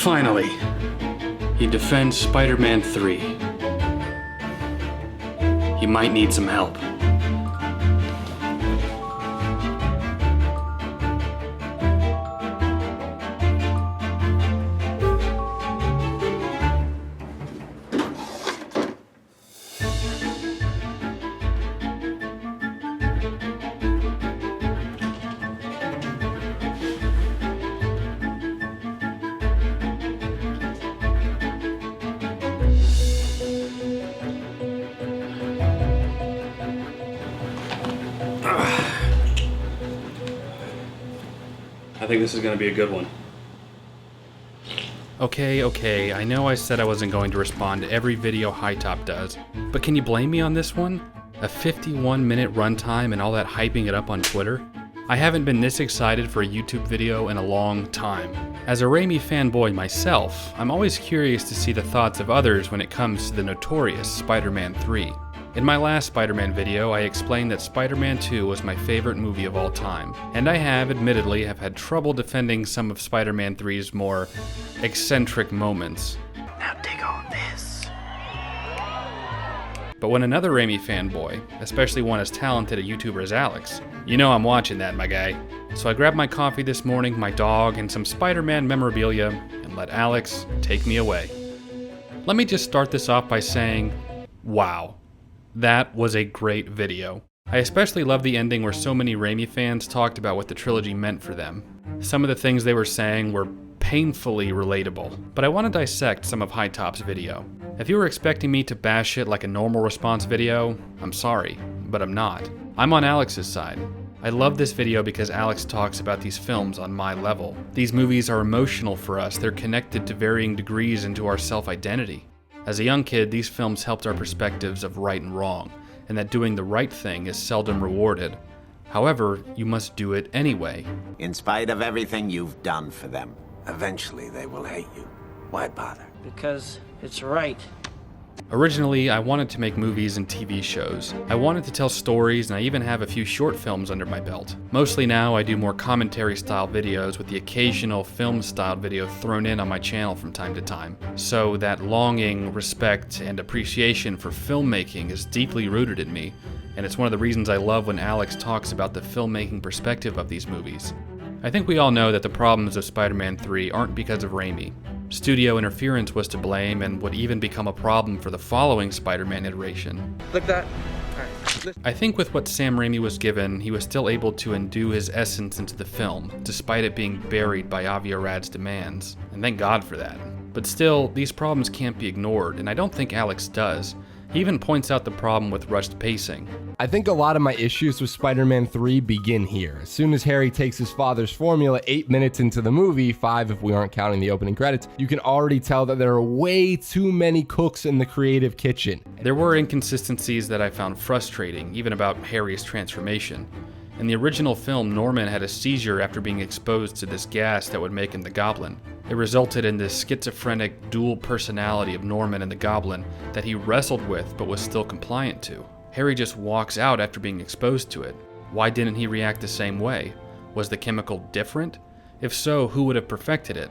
Finally, he defends Spider-Man 3. He might need some help. I think this is going to be a good one. Okay, I know I said I wasn't going to respond to every video High Top does, but can you blame me on this one? A 51-minute runtime and all that hyping it up on Twitter? I haven't been this excited for a YouTube video in a long time. As a Raimi fanboy myself, I'm always curious to see the thoughts of others when it comes to the notorious Spider-Man 3. In my last Spider-Man video, I explained that Spider-Man 2 was my favorite movie of all time, and I admittedly have had trouble defending some of Spider-Man 3's more eccentric moments. Now dig on this. But when another Raimi fanboy, especially one as talented a YouTuber as Alex, you know I'm watching that, my guy. So I grabbed my coffee this morning, my dog, and some Spider-Man memorabilia, and let Alex take me away. Let me just start this off by saying, wow. That was a great video. I especially love the ending where so many Raimi fans talked about what the trilogy meant for them. Some of the things they were saying were painfully relatable, but I want to dissect some of High Top's video. If you were expecting me to bash it like a normal response video, I'm sorry, but I'm not. I'm on Alex's side. I love this video because Alex talks about these films on my level. These movies are emotional for us, they're connected to varying degrees into our self-identity. As a young kid, these films helped our perspectives of right and wrong, and that doing the right thing is seldom rewarded. However, you must do it anyway. In spite of everything you've done for them, eventually they will hate you. Why bother? Because it's right. Originally, I wanted to make movies and TV shows. I wanted to tell stories, and I even have a few short films under my belt. Mostly now, I do more commentary-style videos with the occasional film-style video thrown in on my channel from time to time. So that longing, respect, and appreciation for filmmaking is deeply rooted in me, and it's one of the reasons I love when Alex talks about the filmmaking perspective of these movies. I think we all know that the problems of Spider-Man 3 aren't because of Raimi. Studio interference was to blame and would even become a problem for the following Spider-Man iteration. Look that. I think with what Sam Raimi was given, he was still able to endue his essence into the film, despite it being buried by Avi Arad's demands, and thank God for that. But still, these problems can't be ignored, and I don't think Alex does. He even points out the problem with rushed pacing. I think a lot of my issues with Spider-Man 3 begin here. As soon as Harry takes his father's formula 8 minutes into the movie, 5 if we aren't counting the opening credits, you can already tell that there are way too many cooks in the creative kitchen. There were inconsistencies that I found frustrating, even about Harry's transformation. In the original film, Norman had a seizure after being exposed to this gas that would make him the Goblin. It resulted in this schizophrenic dual personality of Norman and the Goblin that he wrestled with but was still compliant to. Harry just walks out after being exposed to it. Why didn't he react the same way? Was the chemical different? If so, who would have perfected it?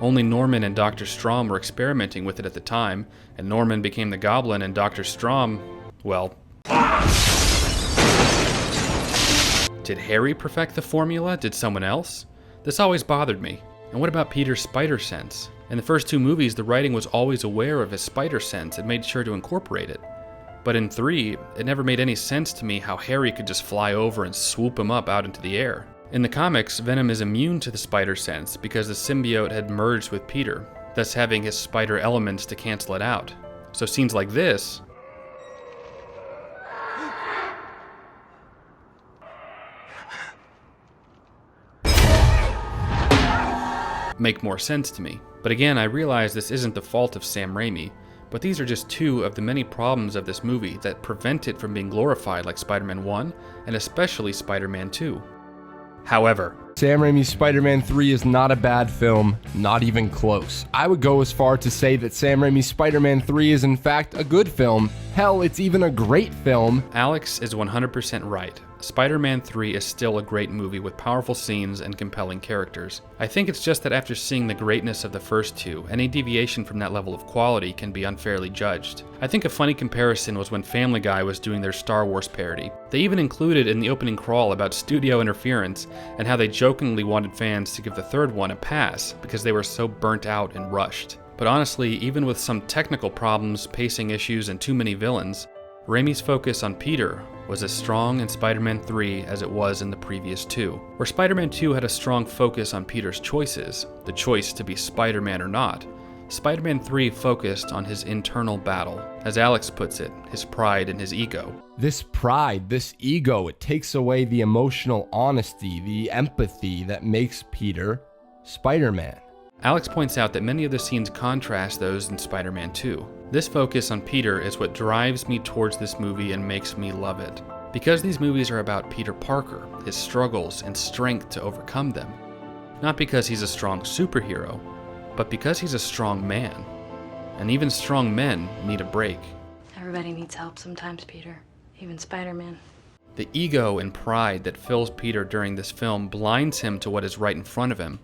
Only Norman and Dr. Strom were experimenting with it at the time, and Norman became the Goblin and Dr. Strom, well... Did Harry perfect the formula? Did someone else? This always bothered me. And what about Peter's spider sense? In the first 2 movies, the writing was always aware of his spider sense and made sure to incorporate it. But in 3, it never made any sense to me how Harry could just fly over and swoop him up out into the air. In the comics, Venom is immune to the spider sense because the symbiote had merged with Peter, thus having his spider elements to cancel it out. So scenes like this make more sense to me. But again, I realize this isn't the fault of Sam Raimi, but these are just 2 of the many problems of this movie that prevent it from being glorified like Spider-Man 1 and especially Spider-Man 2. However, Sam Raimi's Spider-Man 3 is not a bad film, not even close. I would go as far to say that Sam Raimi's Spider-Man 3 is in fact a good film. Hell, it's even a great film. Alex is 100% right. Spider-Man 3 is still a great movie with powerful scenes and compelling characters. I think it's just that after seeing the greatness of the first two, any deviation from that level of quality can be unfairly judged. I think a funny comparison was when Family Guy was doing their Star Wars parody. They even included in the opening crawl about studio interference and how they jokingly wanted fans to give the third one a pass because they were so burnt out and rushed. But honestly, even with some technical problems, pacing issues, and too many villains, Raimi's focus on Peter was as strong in Spider-Man 3 as it was in the previous two. Where Spider-Man 2 had a strong focus on Peter's choices, the choice to be Spider-Man or not, Spider-Man 3 focused on his internal battle. As Alex puts it, his pride and his ego. This pride, this ego, it takes away the emotional honesty, the empathy that makes Peter Spider-Man. Alex points out that many of the scenes contrast those in Spider-Man 2. This focus on Peter is what drives me towards this movie and makes me love it. Because these movies are about Peter Parker, his struggles, and strength to overcome them. Not because he's a strong superhero, but because he's a strong man. And even strong men need a break. Everybody needs help sometimes, Peter. Even Spider-Man. The ego and pride that fills Peter during this film blinds him to what is right in front of him.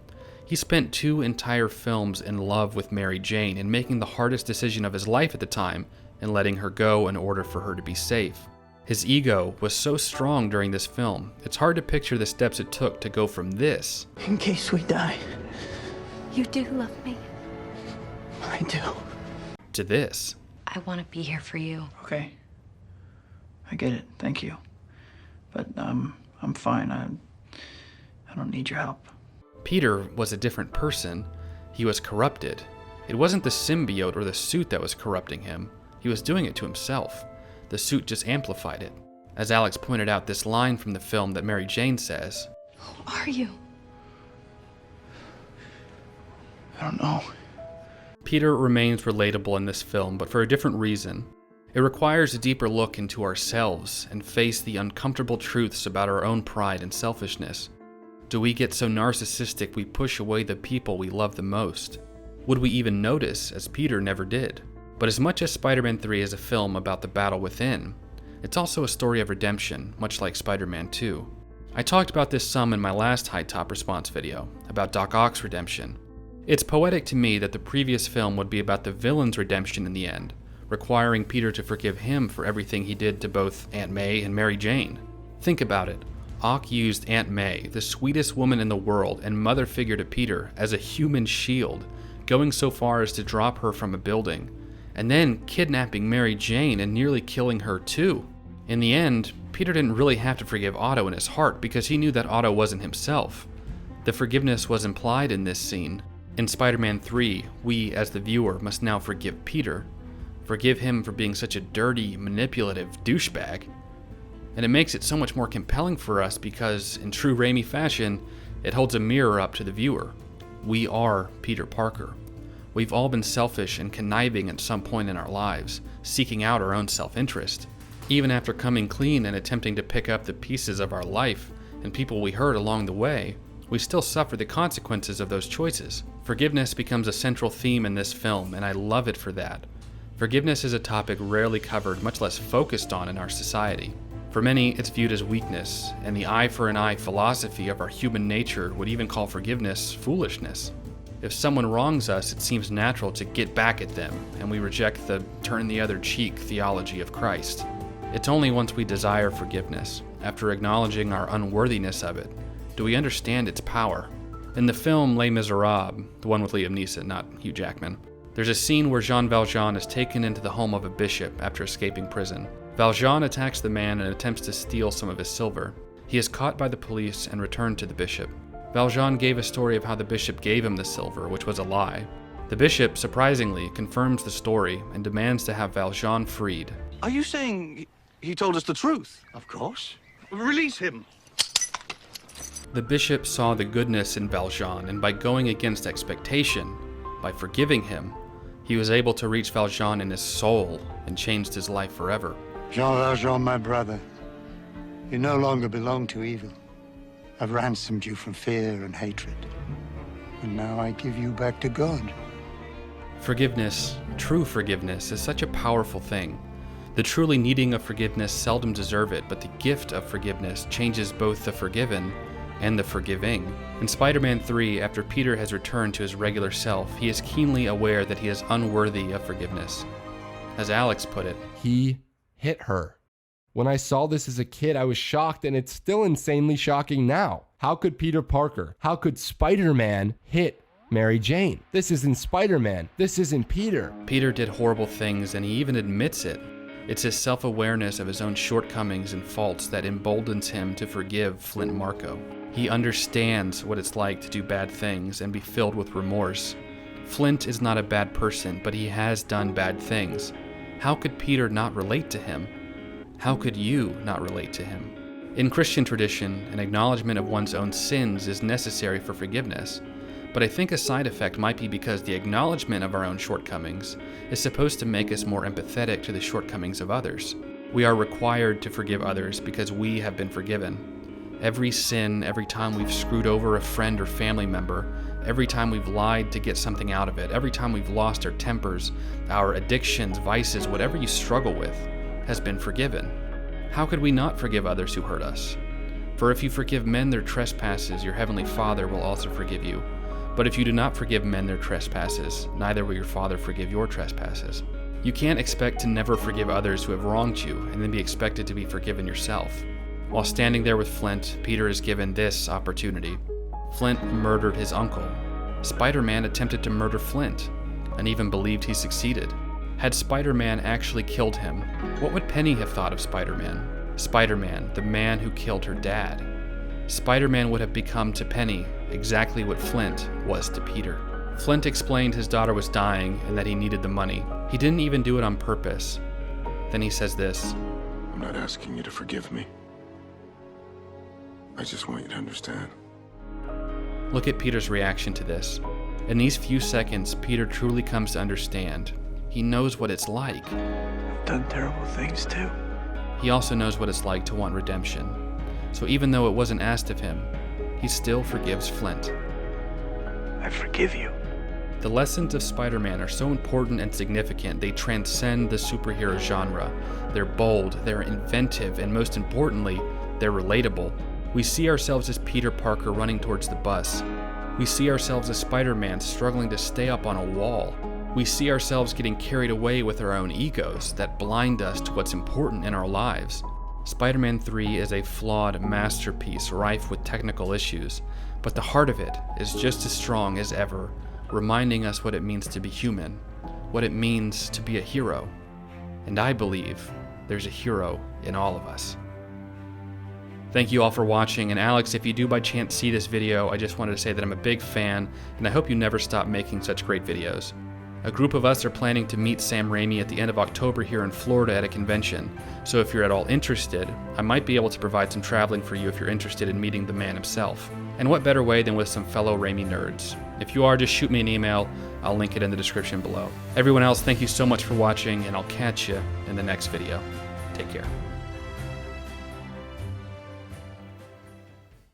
He spent 2 entire films in love with Mary Jane and making the hardest decision of his life at the time and letting her go in order for her to be safe. His ego was so strong during this film, it's hard to picture the steps it took to go from this In case we die. You do love me. I do. to this. I want to be here for you. Okay. I get it. Thank you. But, I'm fine. I don't need your help. Peter was a different person. He was corrupted. It wasn't the symbiote or the suit that was corrupting him. He was doing it to himself. The suit just amplified it. As Alex pointed out, this line from the film that Mary Jane says, Who are you? I don't know. Peter remains relatable in this film, but for a different reason. It requires a deeper look into ourselves and face the uncomfortable truths about our own pride and selfishness. Do we get so narcissistic we push away the people we love the most? Would we even notice, as Peter never did? But as much as Spider-Man 3 is a film about the battle within, it's also a story of redemption, much like Spider-Man 2. I talked about this some in my last High Top Response video, about Doc Ock's redemption. It's poetic to me that the previous film would be about the villain's redemption in the end, requiring Peter to forgive him for everything he did to both Aunt May and Mary Jane. Think about it. Ock used Aunt May, the sweetest woman in the world and mother figure to Peter, as a human shield, going so far as to drop her from a building, and then kidnapping Mary Jane and nearly killing her too. In the end, Peter didn't really have to forgive Otto in his heart because he knew that Otto wasn't himself. The forgiveness was implied in this scene. In Spider-Man 3, we, as the viewer, must now forgive Peter. Forgive him for being such a dirty, manipulative douchebag. And it makes it so much more compelling for us because, in true Raimi fashion, it holds a mirror up to the viewer. We are Peter Parker. We've all been selfish and conniving at some point in our lives, seeking out our own self-interest. Even after coming clean and attempting to pick up the pieces of our life and people we hurt along the way, we still suffer the consequences of those choices. Forgiveness becomes a central theme in this film, and I love it for that. Forgiveness is a topic rarely covered, much less focused on in our society. For many, it's viewed as weakness, and the eye for an eye philosophy of our human nature would even call forgiveness foolishness. If someone wrongs us, it seems natural to get back at them, and we reject the turn the other cheek theology of Christ. It's only once we desire forgiveness, after acknowledging our unworthiness of it, do we understand its power. In the film Les Miserables, the one with Liam Neeson, not Hugh Jackman, there's a scene where Jean Valjean is taken into the home of a bishop after escaping prison. Valjean attacks the man and attempts to steal some of his silver. He is caught by the police and returned to the bishop. Valjean gave a story of how the bishop gave him the silver, which was a lie. The bishop, surprisingly, confirms the story and demands to have Valjean freed. Are you saying he told us the truth? Of course. Release him. The bishop saw the goodness in Valjean, and by going against expectation, by forgiving him, he was able to reach Valjean in his soul and changed his life forever. Jean Valjean, my brother, you no longer belong to evil. I've ransomed you from fear and hatred. And now I give you back to God. Forgiveness, true forgiveness, is such a powerful thing. The truly needing of forgiveness seldom deserve it, but the gift of forgiveness changes both the forgiven and the forgiving. In Spider-Man 3, after Peter has returned to his regular self, he is keenly aware that he is unworthy of forgiveness. As Alex put it, He hit her. When I saw this as a kid, I was shocked, and it's still insanely shocking now. How could Peter Parker, how could Spider-Man hit Mary Jane? This isn't Spider-Man. This isn't Peter. Peter did horrible things, and he even admits it. It's his self-awareness of his own shortcomings and faults that emboldens him to forgive Flint Marko. He understands what it's like to do bad things and be filled with remorse. Flint is not a bad person, but he has done bad things. How could Peter not relate to him? How could you not relate to him? In Christian tradition, an acknowledgement of one's own sins is necessary for forgiveness. But I think a side effect might be because the acknowledgement of our own shortcomings is supposed to make us more empathetic to the shortcomings of others. We are required to forgive others because we have been forgiven. Every sin, every time we've screwed over a friend or family member, every time we've lied to get something out of it, every time we've lost our tempers, our addictions, vices, whatever you struggle with, has been forgiven. How could we not forgive others who hurt us? For if you forgive men their trespasses, your heavenly Father will also forgive you. But if you do not forgive men their trespasses, neither will your Father forgive your trespasses. You can't expect to never forgive others who have wronged you and then be expected to be forgiven yourself. While standing there with Flint, Peter is given this opportunity. Flint murdered his uncle. Spider-Man attempted to murder Flint, and even believed he succeeded. Had Spider-Man actually killed him, what would Penny have thought of Spider-Man? Spider-Man, the man who killed her dad. Spider-Man would have become to Penny exactly what Flint was to Peter. Flint explained his daughter was dying and that he needed the money. He didn't even do it on purpose. Then he says this, I'm not asking you to forgive me. I just want you to understand. Look at Peter's reaction to this. In these few seconds, Peter truly comes to understand. He knows what it's like. I've done terrible things too. He also knows what it's like to want redemption. So even though it wasn't asked of him, he still forgives Flint. I forgive you. The lessons of Spider-Man are so important and significant, they transcend the superhero genre. They're bold, they're inventive, and most importantly, they're relatable. We see ourselves as Peter Parker running towards the bus. We see ourselves as Spider-Man struggling to stay up on a wall. We see ourselves getting carried away with our own egos that blind us to what's important in our lives. Spider-Man 3 is a flawed masterpiece rife with technical issues, but the heart of it is just as strong as ever, reminding us what it means to be human, what it means to be a hero. And I believe there's a hero in all of us. Thank you all for watching, and Alex, if you do by chance see this video, I just wanted to say that I'm a big fan, and I hope you never stop making such great videos. A group of us are planning to meet Sam Raimi at the end of October here in Florida at a convention, so if you're at all interested, I might be able to provide some traveling for you if you're interested in meeting the man himself. And what better way than with some fellow Raimi nerds? If you are, just shoot me an email, I'll link it in the description below. Everyone else, thank you so much for watching, and I'll catch you in the next video. Take care.